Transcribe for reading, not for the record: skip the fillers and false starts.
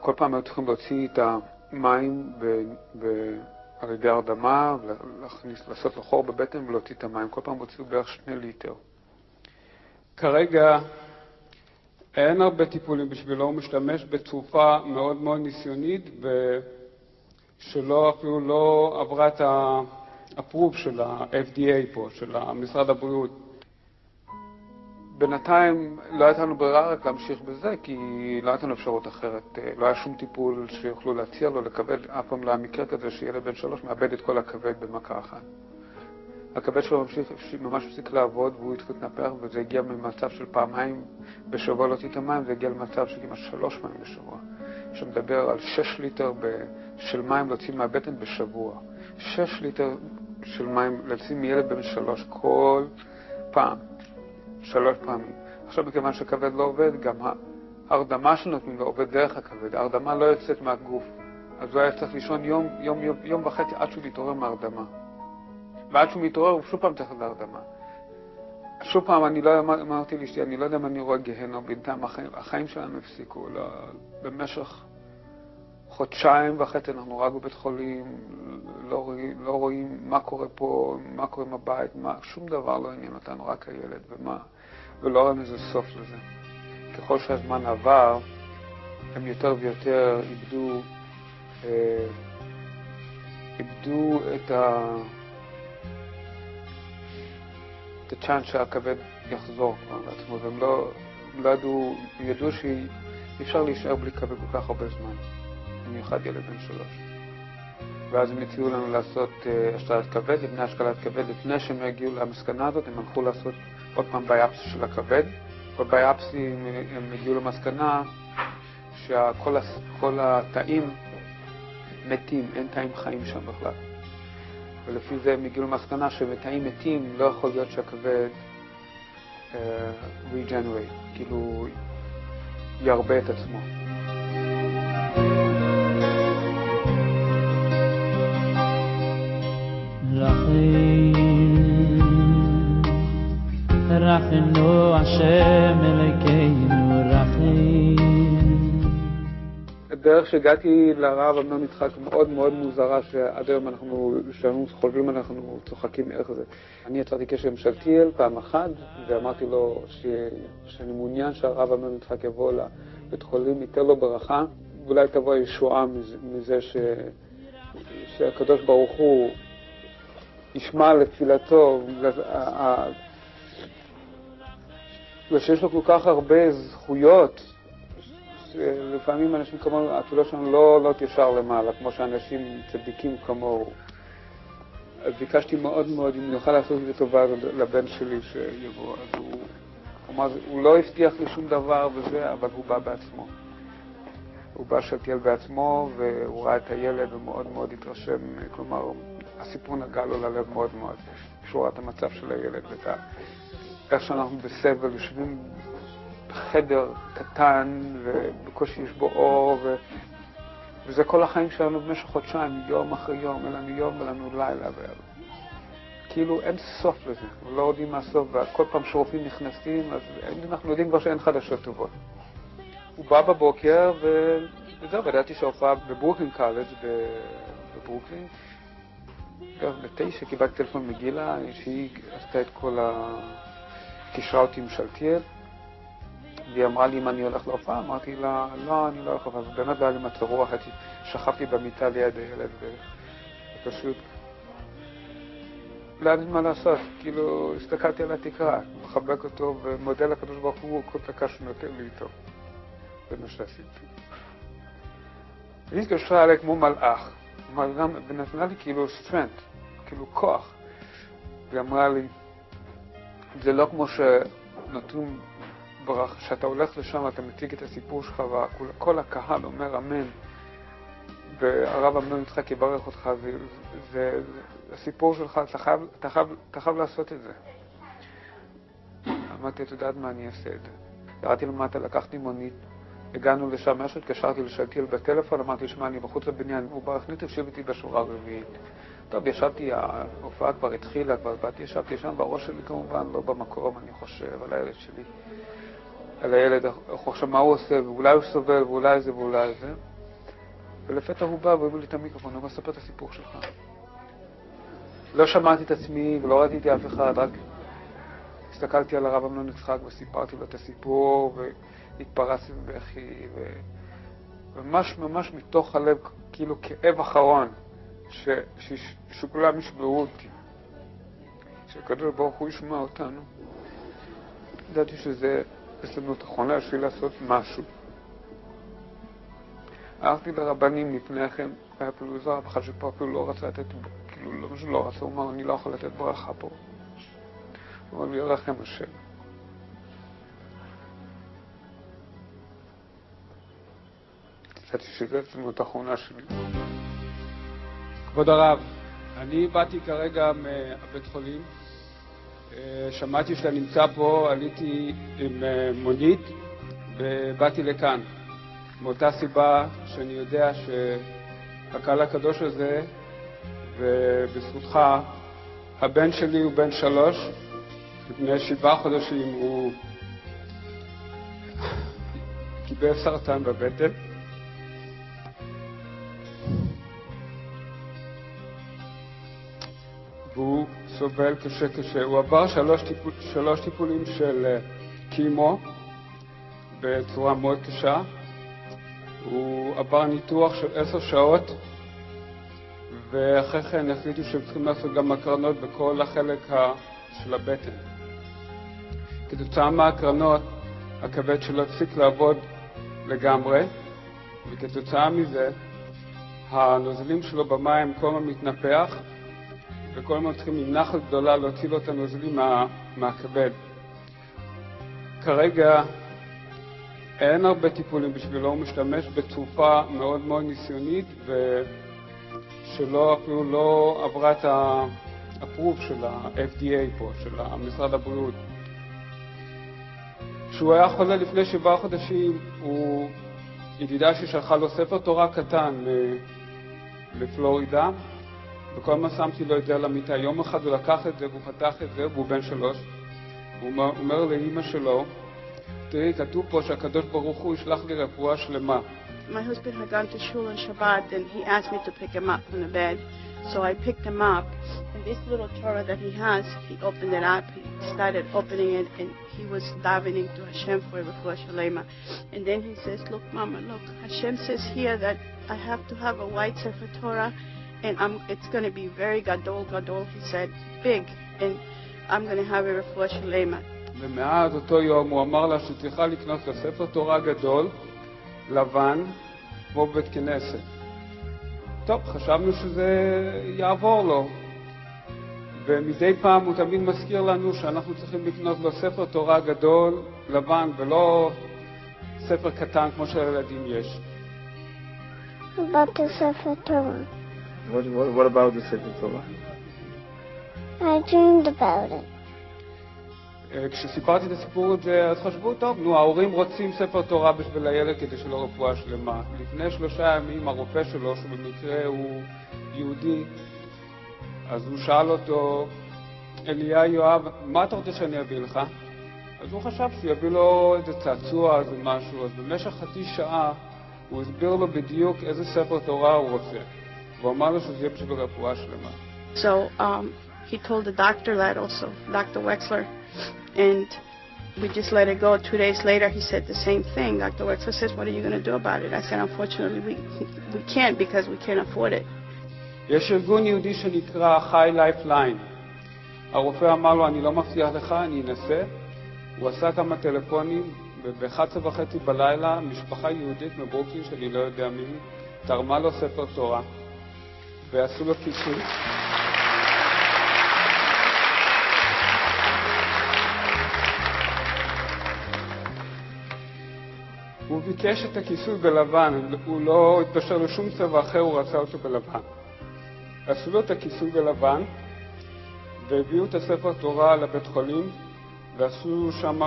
כל פעם היו צריכים להוציא את המים על ידי הרדמה, לעשות לו חור בבטן ולהוציא את המים. כל פעם הוציאו בערך 2 ליטר. כרגע אין הרבה טיפולים בשבילו, הוא משתמש בתרופה מאוד מאוד ניסיונית ושלא אפילו לא עברה את הפרוב של ה-FDA פה, של משרד הבריאות. בינתיים לא הייתה לנו ברירה רק להמשיך בזה, כי לא הייתה לנו אפשרות אחרת. לא היה שום טיפול שיוכלו להציע לו לכבד. אף פעם לא היה מקרה כזה שילד בן 3 מאבד את כל הכבד במכה אחת. הכבד שלו ממש הפסיק לעבוד והוא התחיל להתנפח, וזה הגיע ממצב של 2 פעמים בשבוע להוציא את המים, זה הגיע למצב של כמעט 3 פעמים בשבוע. שמדבר על 6 ליטר של מים להוציא מהבטן בשבוע. 6 ליטר של מים להוציא מילד בן 3 כל פעם. 3 פעמים. עכשיו מכיוון שהכבד לא עובד, גם ההרדמה שנותנים לו עובד דרך הכבד. ההרדמה לא יוצאת מהגוף. אז הוא היה צריך לישון יום וחצי עד שהוא מתעורר מההרדמה. ועד שהוא מתעורר הוא שוב פעם צריך להרדמה. שוב פעם אני לא אמרתי לאשתי, אני לא יודע אם אני רואה גיהנום, בינתיים החיים שלנו הפסיקו. במשך 1.5 חודשים אנחנו רק בבית חולים, לא רואים מה קורה פה, מה קורה עם הבית, שום דבר לא עניין אותנו, רק הילד ולא רואים איזה סוף לזה. ככל שהזמן עבר, הם יותר ויותר איבדו את הצ'אנס שהכבד יחזור לעצמו, והם לא ידעו שאי אפשר להישאר בלי כבד כל כך הרבה זמן, במיוחד ילד בן 3. ואז הם הציעו לנו לעשות השתלת כבד, לפני השתלת כבד, לפני שהם הגיעו למסקנה הזאת, הם הלכו לעשות עוד פעם ביאפסי של הכבד. בביאפסי הם הגיעו למסקנה שכל התאים מתים, אין תאים חיים שם בכלל. ולפי זה הם הגיעו למסקנה שבתאים מתים לא יכול להיות שהכבד regenerate, כאילו ירבה את עצמו. רחנו השם אלוקינו רחים. הדרך שהגעתי לרב אמנון יצחק מאוד מאוד מוזרה, שעד היום כשאנחנו חושבים אנחנו צוחקים איך זה. אני יצרתי קשר עם שלתיאל פעם אחת ואמרתי לו שאני מעוניין שהרב אמנון יצחק יבוא לבית חולים, ייתן לו ברכה, ואולי תבוא ישועה מזה שהקדוש ברוך הוא ישמע לתפילתו, ושיש לו כל כך הרבה זכויות, לפעמים אנשים כמוהו, התפילה שלנו לא תישר למעלה, כמו שאנשים צדיקים כמוהו. אז ביקשתי מאוד מאוד, אם אני אוכל לעשות את זה טובה לבן שלי שיבוא. אז הוא לא הבטיח לי שום דבר וזה, אבל הוא בא בעצמו. הוא בא שלתיאל בעצמו, והוא ראה את הילד ומאוד מאוד התרשם, כלומר, הסיפור נגע לו ללב מאוד מאוד, כשהוא ראה את המצב של הילד, איך שאנחנו בסבל, יושבים בחדר קטן, ובקושי יש בו אור, וזה כל החיים שלנו במשך 2 חודשים, יום אחרי יום, אין לנו יום, אין לנו לילה, כאילו אין סוף לזה, לא יודעים מה הסוף, וכל פעם שרופאים נכנסים, אז אנחנו יודעים כבר שאין חדשות טובות. הוא בא בבוקר, וזהו, ידעתי שההופעה בברוקלין קולג' בברוקלין, ב-9 קיבלתי טלפון מגילה, שהיא עשתה את כל קישרה אותי עם שלתיאל, והיא אמרה לי אם אני הולך להופעה, אמרתי לה, לא, אני לא הולך להופעה, ובאמת לא היה לי מצב רוח, שכבתי במיטה ליד הילד, ופשוט לא ידעתי מה לעשות, כאילו הסתכלתי על התקרה, מחבק אותו ומודה לקדוש ברוך הוא כל דקה שנותן לי איתו. זה מה שעשיתי. היא התקשרה עליי כמו מלאך, ונתנה לי כאילו strength, כאילו כוח. והיא אמרה לי, זה לא כמו שנותנים ברכה, שאתה הולך לשם, אתה מציג את הסיפור שלך, וכל הקהל אומר אמן, והרב אמנון יצחק יברך אותך, זה הסיפור שלך, אתה חייב לעשות את זה. אמרתי, אתה יודעת מה אני אעשה את זה. ירדתי למטה, לקחתי מונית, הגענו לשם משהו, התקשרתי לשלתיאל בטלפון, אמרתי לשמה, אני בחוץ לבניין, הוא ברכנית, תשב איתי בשורה הרביעית. טוב, ישבתי, ההופעה כבר התחילה, כבר באתי, ישבתי שם, בראש שלי כמובן, לא במקום, אני חושב, על הילד שלי. על הילד, עכשיו מה הוא עושה, ואולי הוא סובל, ואולי זה ואולי זה. ולפתע הוא בא והביא לי את המיקרופון, הוא אמר, ספר את הסיפור שלך. לא שמעתי את עצמי ולא ראיתי אף אחד, רק הסתכלתי על הרב אמנון יצחק וסיפרתי לו את הסיפור והתפרצתי בבכי וממש ממש מתוך הלב, כאילו כאב אחרון שכולם ישמעו אותי, שהקדוש ברוך הוא ישמע אותנו. ידעתי שזה הזדמנות אחרונה שלי לעשות משהו. הלכתי לרבנים לפני כן, היה פילוז הרב אחד שפה אפילו לא רצה לתת, כאילו לא משהו לא רצה, הוא אמר, אני לא יכול לתת ברכה פה. הוא אמר לי, ירחם השם. ידעתי שזה הזדמנות האחרונה שלי. כבוד הרב, אני באתי כרגע מהבית חולים, שמעתי שאתה נמצא פה, עליתי עם מונית ובאתי לכאן. מאותה סיבה שאני יודע שהקהל הקדוש הזה, ובזכותך, הבן שלי הוא בן 3, לפני 7 חודשים הוא קיבל סרטן בבטן. והוא סובל קשה. הוא עבר 3 טיפולים של קימו בצורה מאוד קשה. הוא עבר ניתוח של 10 שעות, ואחרי כן החליטו שהם צריכים לעשות גם הקרנות בכל החלק של הבטן. כתוצאה מהקרנות, הכבד שלו הפסיק לעבוד לגמרי, וכתוצאה מזה, הנוזלים שלו במים כל הזמן מתנפח, וכל הזמן צריכים עם נחל גדולה להוציא לו את הנוזלים מהכבד. כרגע אין הרבה טיפולים בשבילו, הוא משתמש בתרופה מאוד מאוד ניסיונית, ושלא אפילו לא עברה את הפרוב של ה-FDA פה, של משרד הבריאות. כשהוא היה חולה לפני 7 חודשים, הוא ידידה ששלחה לו ספר תורה קטן לפלורידה, וכל מה שמתי לו את זה על המיטה. יום אחד הוא לקח את זה והוא פתח את זה, והוא בן 3. הוא אומר לאמא שלו, תראי, כתוב פה שהקדוש ברוך הוא ישלח לי רפואה שלמה. My husband had gone to shul on Shabbat and he asked me to pick him up from the bed. So I picked him up, and this little Torah that he has, he opened it up, he started opening it, and he was davening to Hashem for Refuah Shalema. And then he says, look, Mama, look, Hashem says here that I have to have a white Sefer Torah, and it's going to be very gadol, he said, big, and I'm going to have a Refuah Shalema. ומאז אותו יום הוא אמר לה שצריכה לקנות לספר תורה גדול, לבן, כמו בית כנסת. טוב, חשבנו שזה יעבור לו. ומדי פעם הוא תמיד מזכיר לנו שאנחנו צריכים לקנות לו ספר תורה גדול, לבן, ולא ספר קטן כמו שלילדים יש. About the Sefer Torah. What about the Sefer Torah? I dreamed about it. כשסיפרתי את הסיפור הזה, אז חשבו, טוב, ההורים רוצים ספר תורה בשביל הילד כדי שלא רפואה שלמה. לפני 3 ימים הרופא שלו, שבמקרה הוא יהודי, אז הוא שאל אותו, אליה יואב, מה אתה רוצה שאני אביא לך? אז הוא חשב שיביא לו איזה צעצוע, איזה משהו. אז במשך חצי שעה הוא הסביר לו בדיוק איזה ספר תורה הוא רוצה. והוא אמר לו שזה יהיה בשביל רפואה שלמה. So he told the doctor that also, Dr. Wexler, and we just let it go. 2 days later, he said the same thing. Dr. Wexler says, what are you going to do about it? I said, unfortunately, we can't because we can't afford it. יש ארגון יהודי שנקרא High Lifeline. הרופא אמר לו, אני לא מבטיח לך, אני אנסה. הוא עשה כמה טלפונים, וב-11:30 בלילה, משפחה יהודית מברוקלין, שאני לא יודע מי, תרמה לו ספר תורה, ועשו לו כיסוי. הוא ביקש את הכיסוי בלבן, הוא לא התפשר לו שום צבע אחר, הוא רצה אותו בלבן. עשו לו את הכיסוי בלבן, והביאו את הספר תורה לבית חולים, ועשו שם